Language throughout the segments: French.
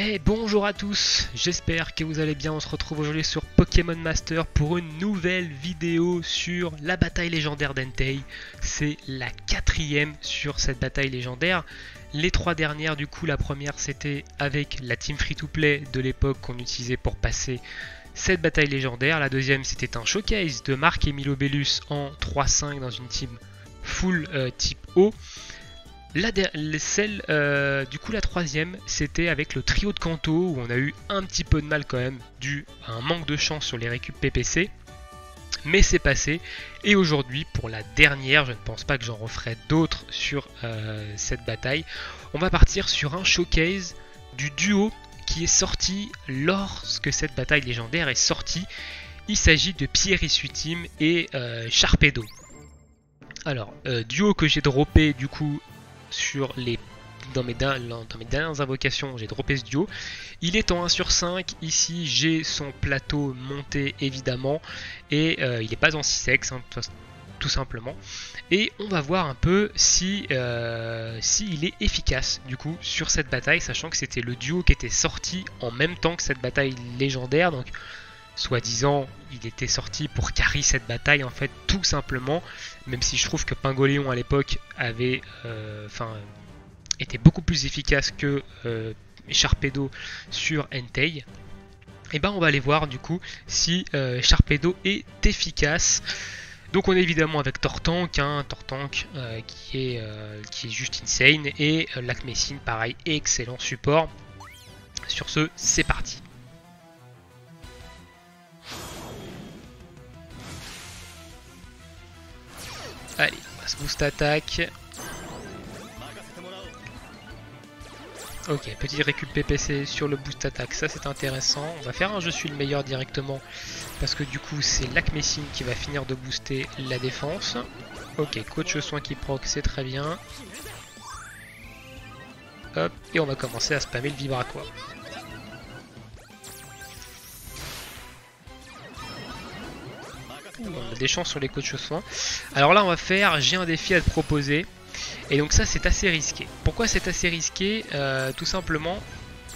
Et bonjour à tous, j'espère que vous allez bien. On se retrouve aujourd'hui sur Pokémon Master pour une nouvelle vidéo sur la bataille légendaire d'Entei. C'est la 4e sur cette bataille légendaire. Les 3 dernières, du coup, la première c'était avec la team free-to-play de l'époque qu'on utilisait pour passer cette bataille légendaire. La deuxième c'était un showcase de Marc-Émile Obélus en 3-5 dans une team full type O. La troisième, c'était avec le trio de Kanto où on a eu un petit peu de mal quand même dû à un manque de chance sur les récup PPC. Mais c'est passé. Et aujourd'hui, pour la dernière, je ne pense pas que j'en referai d'autres sur cette bataille. On va partir sur un showcase du duo qui est sorti lorsque cette bataille légendaire est sortie. Il s'agit de Pierre-Issutim et Sharpedo. Alors, duo que j'ai droppé du coup sur dans mes dernières invocations, j'ai droppé ce duo. Il est en 1 sur 5, ici j'ai son plateau monté évidemment, et il n'est pas en 6x, hein, tout simplement. Et on va voir un peu si il est efficace du coup sur cette bataille, sachant que c'était le duo qui était sorti en même temps que cette bataille légendaire, donc soi-disant, il était sorti pour carry cette bataille en fait, tout simplement. Même si je trouve que Pingoléon à l'époque avait, était beaucoup plus efficace que Sharpedo sur Entei. Et ben on va aller voir du coup si Sharpedo est efficace. Donc on est évidemment avec Tortank, qui est juste insane, et Lakmessine pareil, excellent support. Sur ce, c'est parti. Allez, on va se boost attaque. Ok, petit récup PPC sur le boost attaque, ça c'est intéressant. On va faire un je suis le meilleur directement parce que du coup c'est Lakmessine qui va finir de booster la défense. Ok, coach soin qui proc, c'est très bien. Hop, et on va commencer à spammer le Vibraqua. On a des chances sur les coachs soins. Alors là on va faire j'ai un défi à te proposer. Et donc ça c'est assez risqué. Pourquoi c'est assez risqué? Tout simplement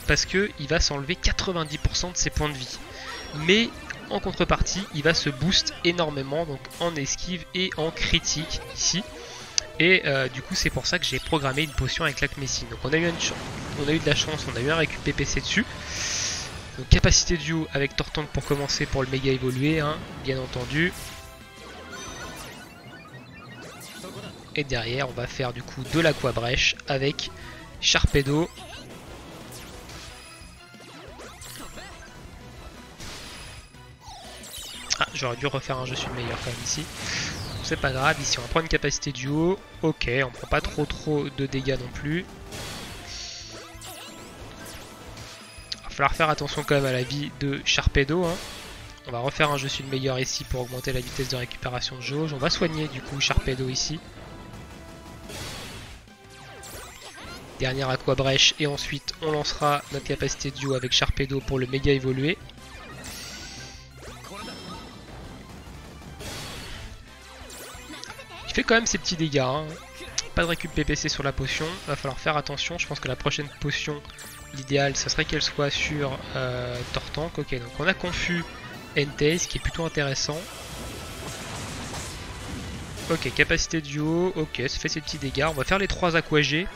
parce que il va s'enlever 90% de ses points de vie. Mais en contrepartie il va se boost énormément, donc en esquive et en critique ici. Et du coup c'est pour ça que j'ai programmé une potion avec Lakmessine. Donc on a eu de la chance, on a eu un récup PPC dessus. Donc capacité duo avec Tortank pour commencer pour le méga évoluer, hein, bien entendu. Et derrière on va faire du coup de l'Aquabrèche avec Sharpedo. Ah, j'aurais dû refaire un je suis le meilleur quand même ici. C'est pas grave, ici on va prendre une capacité duo. Ok, on prend pas trop de dégâts non plus. Il va falloir faire attention quand même à la vie de Sharpedo, hein. On va refaire un je suis le meilleur ici pour augmenter la vitesse de récupération de jauge. On va soigner du coup Sharpedo ici. Dernière Aquabrèche et ensuite on lancera notre capacité duo avec Sharpedo pour le méga évoluer. Il fait quand même ses petits dégâts, hein. Pas de récup PPC sur la potion, va falloir faire attention. Je pense que la prochaine potion, l'idéal ça serait qu'elle soit sur Tortank. Ok, donc on a confus Entei, ce qui est plutôt intéressant. Ok, capacité duo, ok, ça fait ses petits dégâts. On va faire les 3 Aquagés.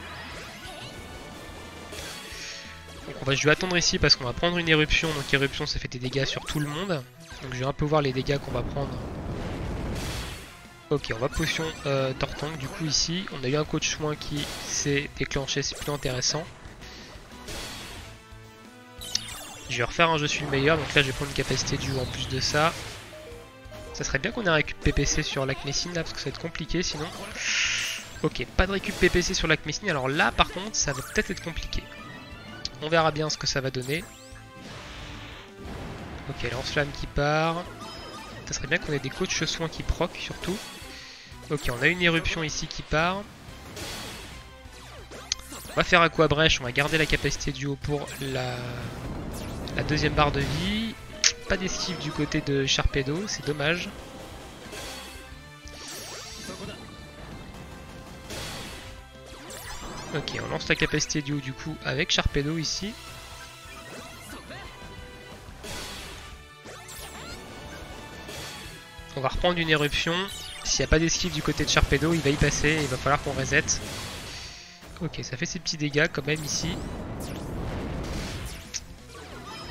Donc je vais attendre ici parce qu'on va prendre une éruption. Donc éruption ça fait des dégâts sur tout le monde. Donc je vais un peu voir les dégâts qu'on va prendre. Ok, on va potion Tortank du coup ici. On a eu un coach soin qui s'est déclenché, c'est plutôt intéressant. Je vais refaire un je suis le meilleur, donc là je vais prendre une capacité duo en plus de ça. Ça serait bien qu'on ait un récup PPC sur Lakmessine là parce que ça va être compliqué sinon. Ok, pas de récup PPC sur Lakmessine, alors là par contre ça va peut-être être compliqué. On verra bien ce que ça va donner. Ok, lance-flamme qui part. Ça serait bien qu'on ait des coachs soins qui proc surtout. Ok, on a une éruption ici qui part. On va faire Aquabrèche, on va garder la capacité duo pour la deuxième barre de vie. Pas d'esquive du côté de Sharpedo, c'est dommage. Ok, on lance la capacité duo du coup avec Sharpedo ici. On va reprendre une éruption. S'il n'y a pas d'esquive du côté de Sharpedo, il va y passer et il va falloir qu'on reset. Ok, ça fait ses petits dégâts quand même ici.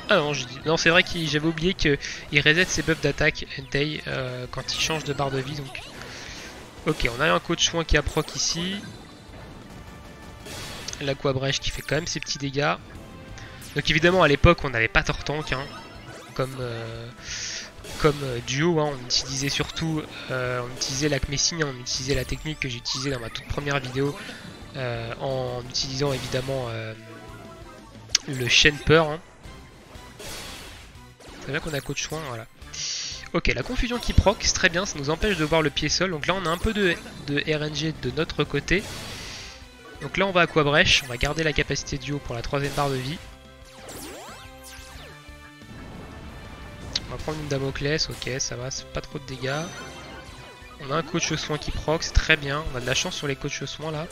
Ah non, non c'est vrai que j'avais oublié qu'il reset ses buffs d'attaque Entei quand il change de barre de vie. Donc, ok, on a un coach soin qui a proc ici. L'Aquabrèche qui fait quand même ses petits dégâts. Donc évidemment à l'époque on n'avait pas Tortank hein, comme duo, hein, on utilisait surtout on utilisait l'Acmessine, on utilisait la technique que j'ai utilisée dans ma toute première vidéo en utilisant évidemment le Shenper. Hein. C'est vrai qu'on a coach soin, voilà. Ok, la confusion qui proc, c'est très bien, ça nous empêche de voir le pied sol. Donc là on a un peu de RNG de notre côté. Donc là on va Aquabrèche, on va garder la capacité duo pour la troisième barre de vie. On va prendre une Damoclès, ok ça va, c'est pas trop de dégâts. On a un coach soin qui proc, c'est très bien, on a de la chance sur les coachs soins là.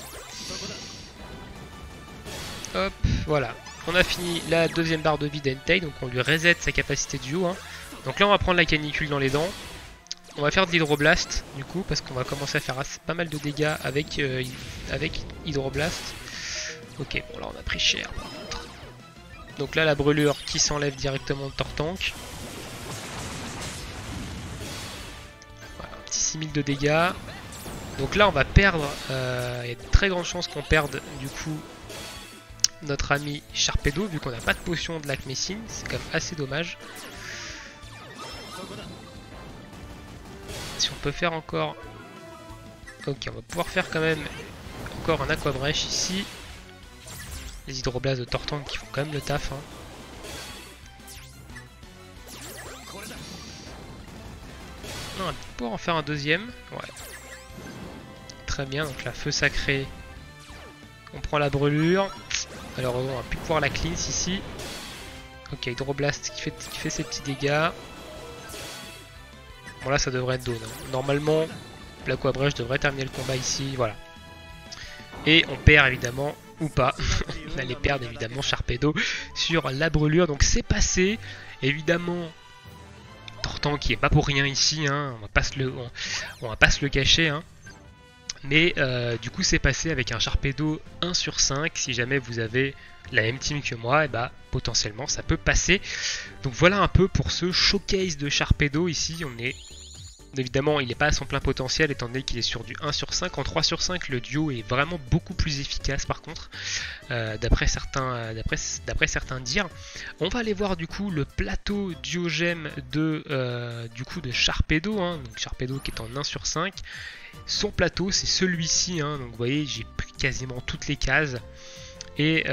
Hop, voilà. On a fini la deuxième barre de vie d'Entei, donc on lui reset sa capacité duo. Hein. Donc là on va prendre la canicule dans les dents. On va faire de l'hydroblast du coup, parce qu'on va commencer à faire pas mal de dégâts avec hydroblast. Ok, bon là on a pris cher par contre. Donc là la brûlure qui s'enlève directement de Tortank. Voilà, un petit 6000 de dégâts. Donc là on va perdre, il y a de très grandes chances qu'on perde du coup notre ami Sharpedo, vu qu'on n'a pas de potion de l'Acmessine, c'est quand même assez dommage. Si on peut faire encore... Ok, on va pouvoir faire quand même encore un Aquabrèche ici. Les hydroblasts de Tortank qui font quand même le taf. Hein. On va pouvoir en faire un deuxième. Ouais. Très bien, donc la feu sacré. On prend la brûlure. Alors on va plus pouvoir la cleanse ici. Ok, hydroblast qui fait ses petits dégâts. Bon là ça devrait être down. Hein. Normalement l'Aquabrèche devrait terminer le combat ici, voilà. Et on perd évidemment, ou pas, on allait perdre évidemment Sharpedo sur la brûlure. Donc c'est passé, évidemment Tortank qui est pas pour rien ici, hein. on va pas se le cacher. Hein. Mais du coup c'est passé avec un Sharpedo 1 sur 5, si jamais vous avez la même team que moi, et bah potentiellement ça peut passer. Donc voilà un peu pour ce showcase de Sharpedo ici, on est... Évidemment il n'est pas à son plein potentiel étant donné qu'il est sur du 1 sur 5, en 3 sur 5 le duo est vraiment beaucoup plus efficace par contre, d'après certains dires. On va aller voir du coup le plateau duogème de Sharpedo, hein, donc Sharpedo qui est en 1 sur 5. Son plateau c'est celui-ci, hein, donc vous voyez j'ai pris quasiment toutes les cases. Et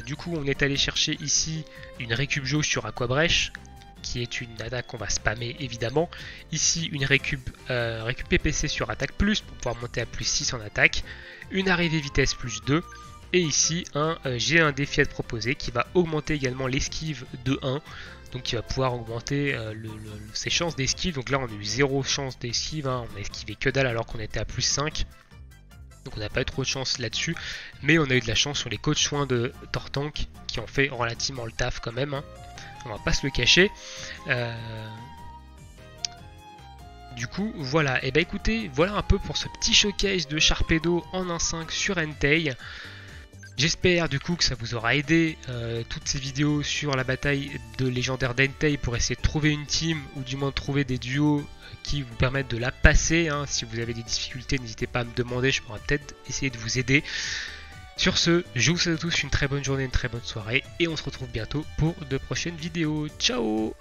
du coup on est allé chercher ici une récup jauge sur Aquabrèche, qui est une attaque qu'on va spammer évidemment. Ici une récup PPC sur attaque plus pour pouvoir monter à plus 6 en attaque. Une arrivée vitesse plus 2. Et ici un G1 défi à proposer qui va augmenter également l'esquive de 1. Donc qui va pouvoir augmenter ses chances d'esquive. Donc là on a eu 0 chance d'esquive, hein. On a esquivé que dalle alors qu'on était à plus 5. Donc on n'a pas eu trop de chance là-dessus. Mais on a eu de la chance sur les coachs soins de Tortank qui ont fait relativement le taf quand même. Hein. On va pas se le cacher. Du coup, voilà. Et bah écoutez, voilà un peu pour ce petit showcase de Sharpedo en 1.5 sur Entei. J'espère du coup que ça vous aura aidé toutes ces vidéos sur la bataille de légendaire d'Entei pour essayer de trouver une team ou du moins de trouver des duos qui vous permettent de la passer. Hein. Si vous avez des difficultés, n'hésitez pas à me demander, je pourrais peut-être essayer de vous aider. Sur ce, je vous souhaite à tous une très bonne journée, une très bonne soirée et on se retrouve bientôt pour de prochaines vidéos. Ciao!